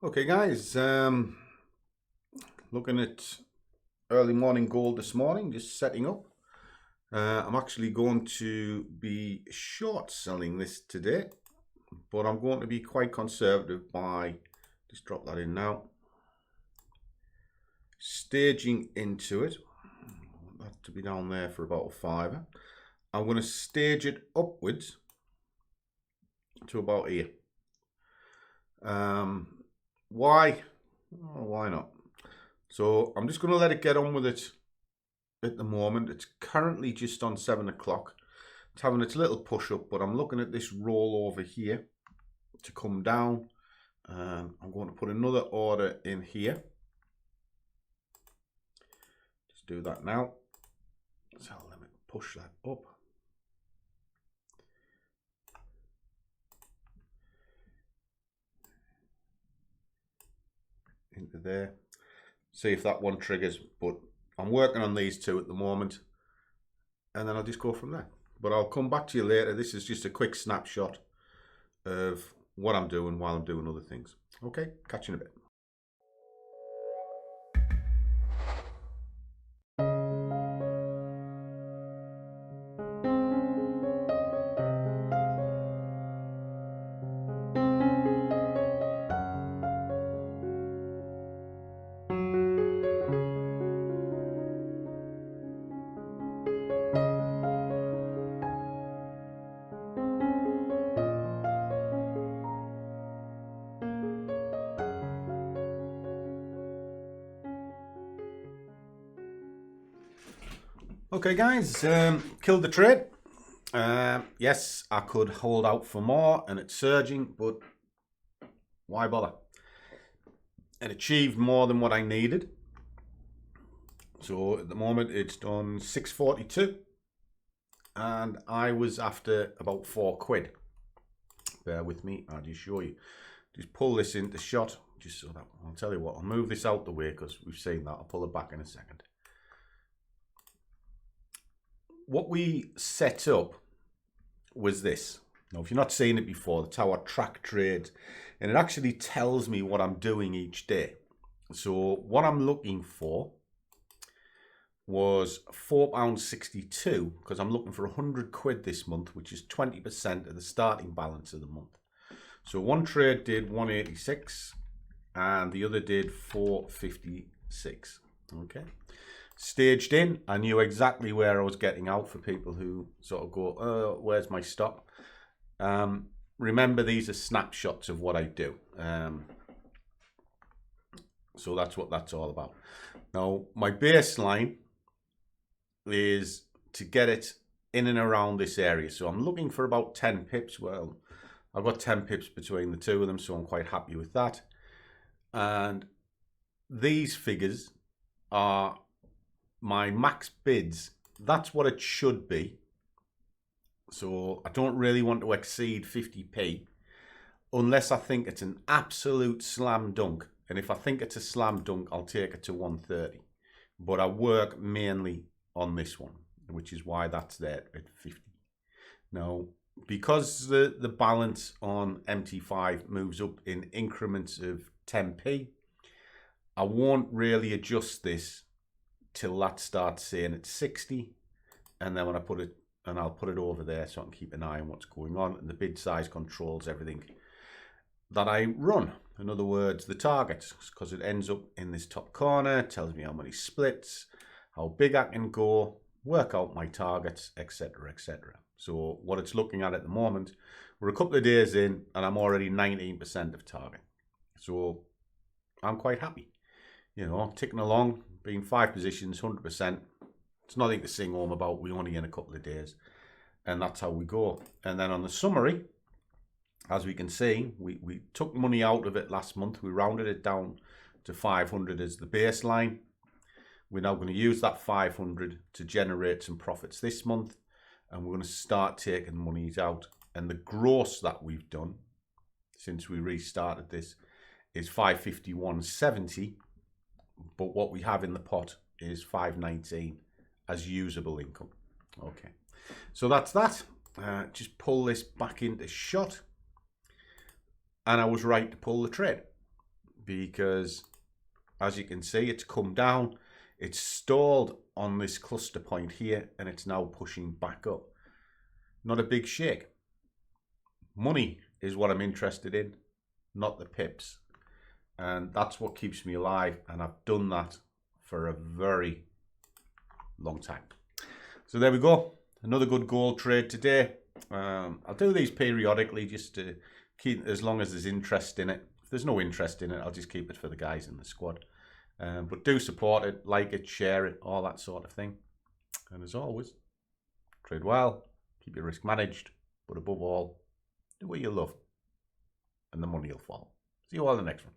Okay guys, looking at early morning gold this morning, just setting up. I'm actually going to be short selling this today, but I'm going to be quite conservative by, just drop that in now, staging into it. I want that to be down there for about a fiver. I'm going to stage it upwards to about here. Why? Oh, why not? So I'm just going to let it get on with it at the moment. It's currently just on 7 o'clock. It's having its little push up, but I'm looking at this roll over here to come down. I'm going to put another order in here. Just do that now. So let me push that up. Into there. See if that one triggers, but I'm working on these two at the moment, and then I'll just go from there. But I'll come back to you later. This is just a quick snapshot of what I'm doing while I'm doing other things. Okay, catch you in a bit. Okay guys, killed the trade. Yes, I could hold out for more and it's surging, but why bother? It achieved more than what I needed. So at the moment it's done 642 and I was after about 4 quid. Bear with me, I'll just show you. Just pull this into shot, just so that, I'll tell you what, I'll move this out the way because we've seen that. I'll pull it back in a second. What we set up was this. Now, if you've not seen it before, that's how I track trades, and it actually tells me what I'm doing each day. So what I'm looking for was £4.62 because I'm looking for 100 quid this month, which is 20% of the starting balance of the month. So one trade did 186 and the other did 456. Okay. Staged in, I knew exactly where I was getting out for people who sort of go, oh, where's my stop? Remember, these are snapshots of what I do. So that's what that's all about. Now, my baseline is to get it in and around this area. So I'm looking for about 10 pips. Well, I've got 10 pips between the two of them, so I'm quite happy with that. And these figures are my max bids. That's what it should be. So I don't really want to exceed 50p unless I think it's an absolute slam dunk. And if I think it's a slam dunk, I'll take it to 130. But I work mainly on this one, which is why that's there at 50. Now, because the balance on MT5 moves up in increments of 10p, I won't really adjust this till that starts saying it's 60, and then when I put it, and I'll put it over there so I can keep an eye on what's going on, and the bid size controls everything that I run. In other words, the targets, because it ends up in this top corner, tells me how many splits, how big I can go, work out my targets, etc, etc. So what it's looking at the moment, we're a couple of days in and I'm already 19% of target. So I'm quite happy, you know, ticking along, being 5 positions, 100%. It's nothing to sing home about. We're only in a couple of days, and that's how we go. And then on the summary, as we can see, we took money out of it last month. We rounded it down to 500 as the baseline. We're now going to use that 500 to generate some profits this month, and we're going to start taking monies out. And the gross that we've done since we restarted this is 551.70. But what we have in the pot is 519 as usable income. Okay, so that's that. Just pull this back into shot, and I was right to pull the trade. because as you can see, it's come down. It's stalled on this cluster point here, and it's now pushing back up. Not a big shake. Money is what I'm interested in, not the pips. And that's what keeps me alive. And I've done that for a very long time. So there we go. Another good gold trade today. I'll do these periodically just to keep, as long as there's interest in it. If there's no interest in it, I'll just keep it for the guys in the squad. But do support it, like it, share it, all that sort of thing. And as always, trade well, keep your risk managed, but above all, do what you love, and the money will follow. See you all in the next one.